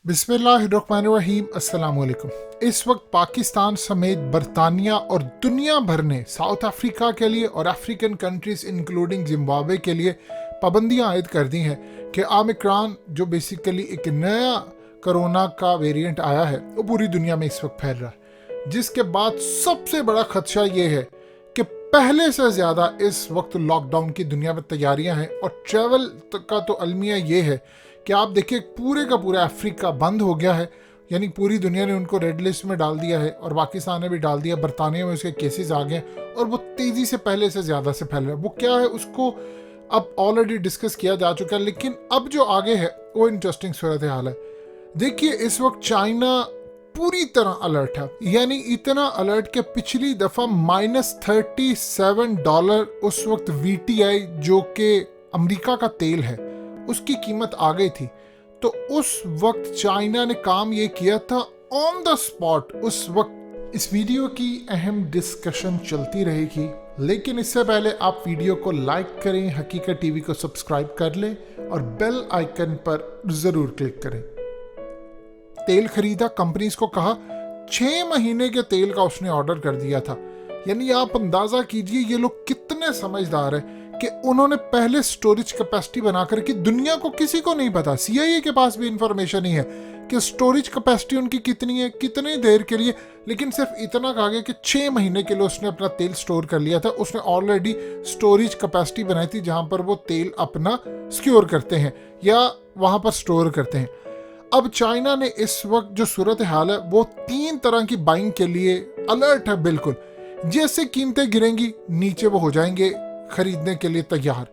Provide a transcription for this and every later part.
बिस्मिल्लाहिर्रहमानिर्रहीम। अस्सलाम वालेकुम। इस वक्त पाकिस्तान समेत बरतानिया और दुनिया भर ने साउथ अफ्रीका के लिए और अफ्रीकन कंट्रीज इंक्लूडिंग जिम्बाब्वे के लिए पाबंदियां आयद कर दी हैं कि ओमिक्रॉन जो बेसिकली एक नया कोरोना का वेरिएंट आया है वो पूरी दुनिया में इस वक्त फैल रहा है, जिसके बाद सबसे बड़ा खदशा ये है कि पहले से ज़्यादा इस वक्त लॉकडाउन की दुनिया में तैयारियां हैं और ट्रैवल का तो अलमिया ये है कि आप देखिए पूरे का पूरा अफ्रीका बंद हो गया है, यानी पूरी दुनिया ने उनको रेड लिस्ट में डाल दिया है और पाकिस्तान ने भी डाल दिया। बरतानिया में उसके केसेस आ गए और वो तेज़ी से पहले से ज़्यादा से फैल रहा है। वो क्या है उसको अब ऑलरेडी डिस्कस किया जा चुका है, लेकिन अब जो आगे है वो इंटरेस्टिंग सूरत हाल है। देखिए इस वक्त चाइना पूरी तरह अलर्ट है, यानी इतना अलर्ट कि पिछली दफ़ा -$37 उस वक्त VTI जो कि अमेरिका का तेल है उसकी कीमत आ गई थी। तो उस वक्त चाइना ने काम ये किया था ऑन द स्पॉट। उस वक्त इस वीडियो की अहम डिस्कशन चलती रहेगी, लेकिन इससे पहले आप वीडियो को लाइक करें, हकीकत टीवी को सब्सक्राइब कर लें और बेल आइकन पर ज़रूर क्लिक करें। तेल खरीदा, कंपनीज को कहा 6 महीने के तेल का उसने ऑर्डर कर दिया था। यानी आप अंदाज़ा कीजिए ये लोग कितने समझदार हैं कि उन्होंने पहले स्टोरेज कैपेसिटी बनाकर कि दुनिया को किसी को नहीं पता, CIA के पास भी इंफॉर्मेशन ही है कि स्टोरेज कैपेसिटी उनकी कितनी है, कितनी देर के लिए, लेकिन सिर्फ इतना कहा गया कि 6 महीने के लिए उसने अपना तेल स्टोर कर लिया था। उसने ऑलरेडी स्टोरेज कैपेसिटी बनाई थी जहां पर वो तेल अपना सिक्योर करते हैं या वहां पर स्टोर करते हैं। अब चाइना ने इस वक्त जो सूरत हाल है वो 3 तरह की बाइंग के लिए अलर्ट है। बिल्कुल जैसे कीमतें गिरेंगी नीचे वो हो जाएंगे खरीदने के लिए तैयार।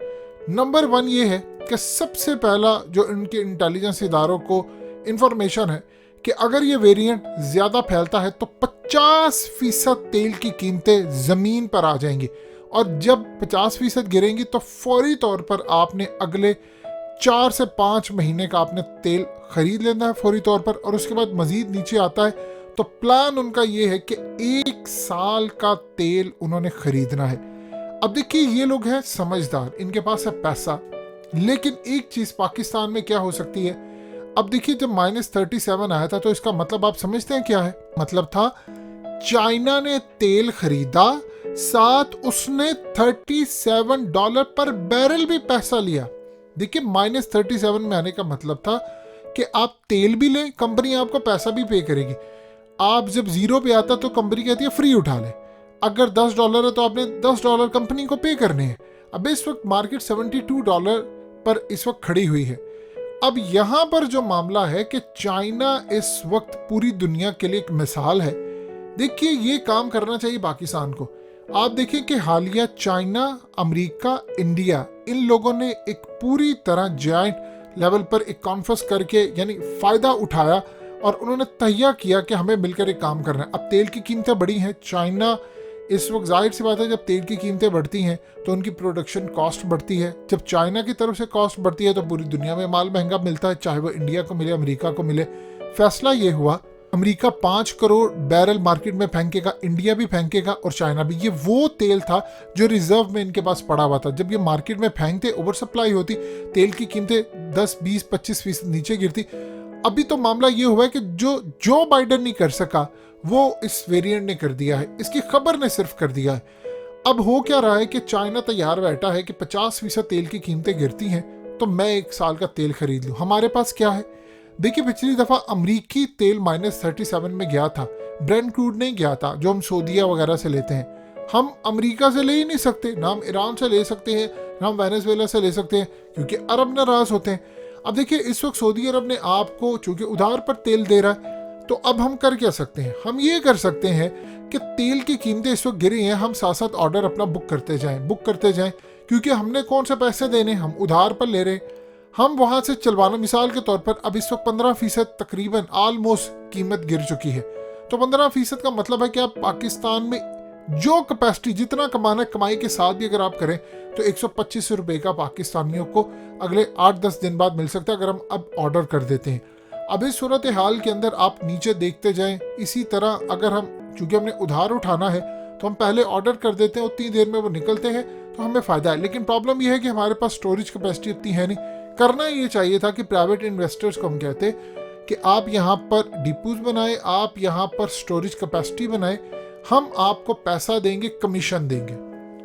नंबर 1 ये है कि सबसे पहला जो इनके इंटेलिजेंस इदारों को इंफॉर्मेशन है कि अगर ये वेरिएंट ज़्यादा फैलता है तो 50% तेल की कीमतें ज़मीन पर आ जाएंगी, और जब 50% गिरेंगी तो फौरी तौर पर आपने अगले 4 से 5 महीने का आपने तेल खरीद लेना है फौरी तौर पर। और उसके बाद मजीद नीचे आता है तो प्लान उनका ये है कि 1 साल का तेल उन्होंने खरीदना है। अब देखिए ये लोग हैं समझदार, इनके पास है पैसा, लेकिन एक चीज पाकिस्तान में क्या हो सकती है। अब देखिए जब -37 आया था तो इसका मतलब आप समझते हैं क्या है? मतलब था चाइना ने तेल खरीदा, साथ उसने $37 पर बैरल भी पैसा लिया। देखिए -37 में आने का मतलब था कि आप तेल भी लें, कंपनी आपको पैसा भी पे करेगी। आप जब जीरो पे आता तो कंपनी कहती है फ्री उठा ले। अगर $10 है तो आपने $10 कंपनी को पे करने हैं। अब इस वक्त मार्केट $72 पर इस वक्त खड़ी हुई है। अब यहाँ पर जो मामला है कि चाइना इस वक्त पूरी दुनिया के लिए एक मिसाल है। देखिए ये काम करना चाहिए पाकिस्तान को। आप देखिए कि हालिया चाइना, अमेरिका, इंडिया, इन लोगों ने एक पूरी तरह जॉइंट लेवल पर एक कॉन्फ्रेंस करके यानी फ़ायदा उठाया और उन्होंने तैयार किया कि हमें मिलकर एक काम करना है। अब तेल की कीमतें बढ़ी हैं, चाइना इस वक्त जाहिर सी बात है जब तेल की कीमतें बढ़ती हैं तो उनकी प्रोडक्शन कॉस्ट बढ़ती है। जब चाइना की तरफ से कॉस्ट बढ़ती है तो पूरी दुनिया में माल महंगा मिलता है, चाहे वो इंडिया को मिले, अमेरिका को मिले। फैसला ये हुआ अमेरिका 5 करोड़ बैरल मार्केट में फेंकेगा, इंडिया भी फेंकेगा और चाइना भी। ये वो तेल था जो रिजर्व में इनके पास पड़ा हुआ था। जब ये मार्केट में फेंकते, ओवर सप्लाई होती, तेल की कीमतें 10, 20, 25% नीचे गिरती। अभी तो मामला ये हुआ है कि जो बाइडेन नहीं कर सका वो इस वेरिएंट ने कर दिया है, इसकी खबर ने सिर्फ कर दिया है। अब हो क्या रहा है कि चाइना तैयार बैठा है कि 50% तेल की कीमतें गिरती हैं तो मैं 1 साल का तेल खरीद लूँ। हमारे पास क्या है? देखिए पिछली दफ़ा अमरीकी तेल -37 में गया था, ब्रेंट क्रूड नहीं गया था जो हम सऊदीया वगैरह से लेते हैं। हम अमेरिका से ले ही नहीं सकते, ना हम ईरान से ले सकते हैं, ना हम वेनेजुएला से ले सकते हैं, क्योंकि अरब नाराज होते हैं। अब देखिए इस वक्त सऊदी अरब ने आपको चूंकि उधार पर तेल दे रहा है, तो अब हम कर क्या सकते हैं? हम ये कर सकते हैं कि तेल की कीमतें इस वक्त गिरी हैं, हम साथ साथ ऑर्डर अपना बुक करते जाएं, क्योंकि हमने कौन से पैसे देने, हम उधार पर ले रहे हैं, हम वहां से चलवाना। मिसाल के तौर पर अब इस वक्त 15% तकरीबन ऑलमोस्ट कीमत गिर चुकी है। तो 15% का मतलब है कि आप पाकिस्तान में जो कैपेसिटी जितना कमाना है, कमाई के साथ भी अगर आप करें तो 125 रुपये का पाकिस्तानियों को अगले 8-10 दिन बाद मिल सकता है अगर हम अब ऑर्डर कर देते हैं। अब इस सूरत हाल के अंदर आप नीचे देखते जाएं। इसी तरह अगर हम चूंकि हमने उधार उठाना है तो हम पहले ऑर्डर कर देते हैं, उतनी देर में वो निकलते हैं तो हमें फ़ायदा है। लेकिन प्रॉब्लम यह है कि हमारे पास स्टोरेज कैपेसिटी उतनी है नहीं। करना ये चाहिए था कि प्राइवेट इन्वेस्टर्स को हम कहते कि आप यहाँ पर डिपोज बनाए, आप यहाँ पर स्टोरेज कैपेसिटी बनाए, हम आपको पैसा देंगे, कमीशन देंगे।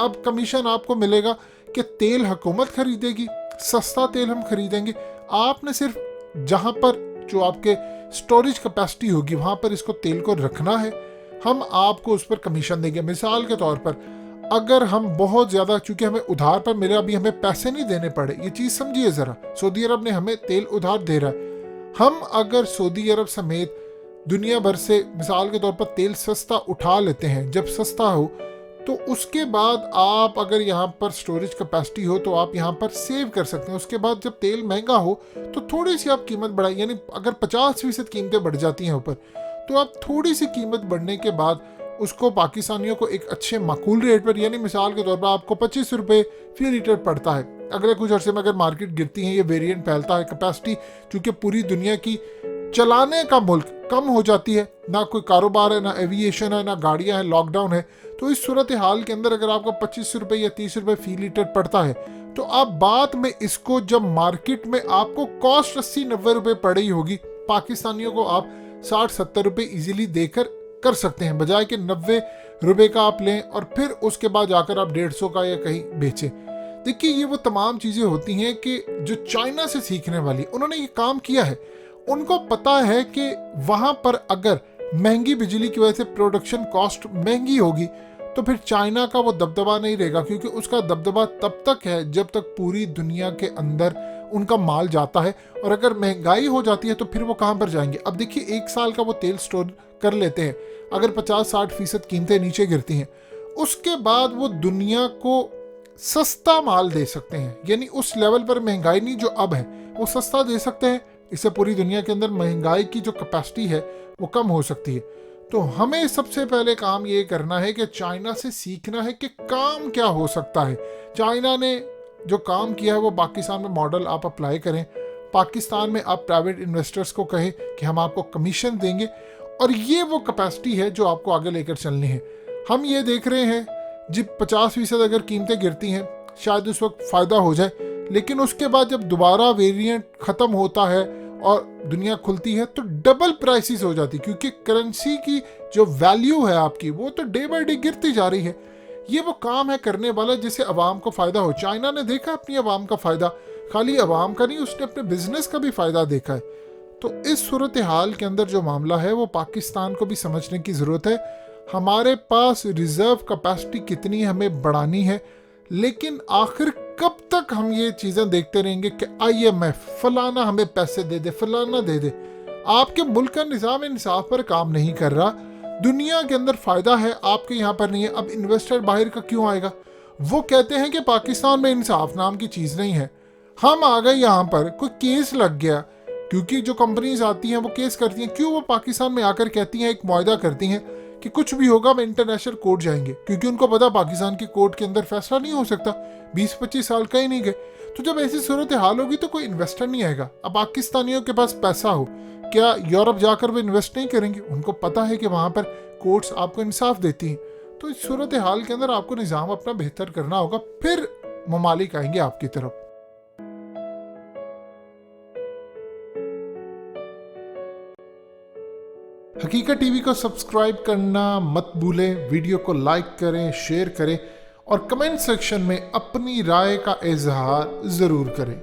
अब कमीशन आपको मिलेगा कि तेल हुकूमत खरीदेगी, सस्ता तेल हम खरीदेंगे, आपने सिर्फ जहाँ पर जो आपके स्टोरेज कैपेसिटी होगी वहाँ पर इसको तेल को रखना है, हम आपको उस पर कमीशन देंगे। मिसाल के तौर पर अगर हम बहुत ज़्यादा, चूंकि हमें उधार पर मिला, अभी हमें पैसे नहीं देने पड़े, ये चीज़ समझिए ज़रा, सऊदी अरब ने हमें तेल उधार दे रहा है। हम अगर सऊदी अरब समेत दुनिया भर से मिसाल के तौर पर तेल सस्ता उठा लेते हैं, जब सस्ता हो तो उसके बाद आप अगर यहाँ पर स्टोरेज कैपेसिटी हो तो आप यहाँ पर सेव कर सकते हैं। उसके बाद जब तेल महंगा हो तो थोड़ी सी आप कीमत बढ़ाई, यानी अगर 50% कीमतें बढ़ जाती हैं ऊपर, तो आप थोड़ी सी कीमत बढ़ने के बाद उसको पाकिस्तानियों को एक अच्छे माकूल रेट पर, यानी मिसाल के तौर पर आपको 25 रुपये फी लीटर पड़ता है। अगले कुछ अर्से में अगर मार्केट गिरती है, ये वेरिएंट फैलता है, कैपेसिटी चूँकि पूरी दुनिया की चलाने का मुल्क कम हो जाती है, ना कोई कारोबार है, ना एविएशन है, ना गाड़ियां हैं, लॉकडाउन है, तो इस सूरत हाल के अंदर अगर आपको 25 रुपये या 30 रुपये फी लीटर पड़ता है, तो आप बाद में इसको जब मार्केट में आपको कॉस्ट 80-90 रुपये पड़ी होगी, पाकिस्तानियों को आप 60-70 रुपये इजीली देकर कर सकते हैं, बजाय कि 90 रुपये का आप लें और फिर उसके बाद जाकर आप 150 का या कहीं बेचें। देखिए, ये वो तमाम चीज़ें होती हैं कि जो चाइना से सीखने वाली, उन्होंने ये काम किया है। उनको पता है कि वहाँ पर अगर महंगी बिजली की वजह से प्रोडक्शन कॉस्ट महंगी होगी तो फिर चाइना का वो दबदबा नहीं रहेगा, क्योंकि उसका दबदबा तब तक है जब तक पूरी दुनिया के अंदर उनका माल जाता है, और अगर महंगाई हो जाती है तो फिर वो कहाँ पर जाएंगे। अब देखिए, 1 साल का वो तेल स्टोर कर लेते हैं, अगर 50-60% कीमतें नीचे गिरती हैं, उसके बाद वो दुनिया को सस्ता माल दे सकते हैं, यानी उस लेवल पर महंगाई नहीं जो अब है, वो सस्ता दे सकते हैं। इससे पूरी दुनिया के अंदर महंगाई की जो कैपेसिटी है वो कम हो सकती है। तो हमें सबसे पहले काम ये करना है कि चाइना से सीखना है कि काम क्या हो सकता है। चाइना ने जो काम किया है वो पाकिस्तान में मॉडल आप अप्लाई करें, पाकिस्तान में आप प्राइवेट इन्वेस्टर्स को कहें कि हम आपको कमीशन देंगे, और ये वो कैपेसिटी है जो आपको आगे लेकर चलनी है। हम ये देख रहे हैं जब 50% अगर कीमतें गिरती हैं शायद उस वक्त फ़ायदा हो जाए, लेकिन उसके बाद जब दोबारा वेरिएंट ख़त्म होता है और दुनिया खुलती है तो डबल प्राइसेस हो जाती, क्योंकि करेंसी की जो वैल्यू है आपकी वो तो डे बाय डे गिरती जा रही है। ये वो काम है करने वाला जिससे अवाम को फ़ायदा हो। चाइना ने देखा अपनी अवाम का फ़ायदा, खाली अवाम का नहीं, उसने अपने बिजनेस का भी फ़ायदा देखा है। तो इस सूरत हाल के अंदर जो मामला है वो पाकिस्तान को भी समझने की ज़रूरत है। हमारे पास रिज़र्व कैपेसिटी कितनी हमें बढ़ानी है, लेकिन आखिर कब तक हम ये चीज़ें देखते रहेंगे कि IMF फलाना हमें पैसे दे दे, फलाना दे दे। आपके मुल्क का निज़ाम इंसाफ पर काम नहीं कर रहा, दुनिया के अंदर फ़ायदा है, आपके यहाँ पर नहीं है। अब इन्वेस्टर बाहर का क्यों आएगा? वो कहते हैं कि पाकिस्तान में इंसाफ नाम की चीज़ नहीं है। हम आ गए यहाँ पर, कोई केस लग गया, क्योंकि जो कंपनीज आती हैं वो केस करती हैं। क्यों वो पाकिस्तान में आकर कहती हैं, एक मुआहदा करती हैं कि कुछ भी होगा हम इंटरनेशनल कोर्ट जाएंगे, क्योंकि उनको पता पाकिस्तान की कोर्ट के अंदर फैसला नहीं हो सकता, 20-25 साल कहीं नहीं गए। तो जब ऐसी सूरत हाल होगी तो कोई इन्वेस्टर नहीं आएगा। अब पाकिस्तानियों के पास पैसा हो, क्या यूरोप जाकर वो इन्वेस्ट नहीं करेंगे? उनको पता है कि वहाँ पर कोर्ट्स आपको इंसाफ देती हैं। तो इस सूरत हाल के अंदर आपको निज़ाम अपना बेहतर करना होगा, फिर ममालिक आएंगे आपकी तरफ। हकीकत टीवी को सब्सक्राइब करना मत भूलें, वीडियो को लाइक करें, शेयर करें और कमेंट सेक्शन में अपनी राय का इजहार ज़रूर करें।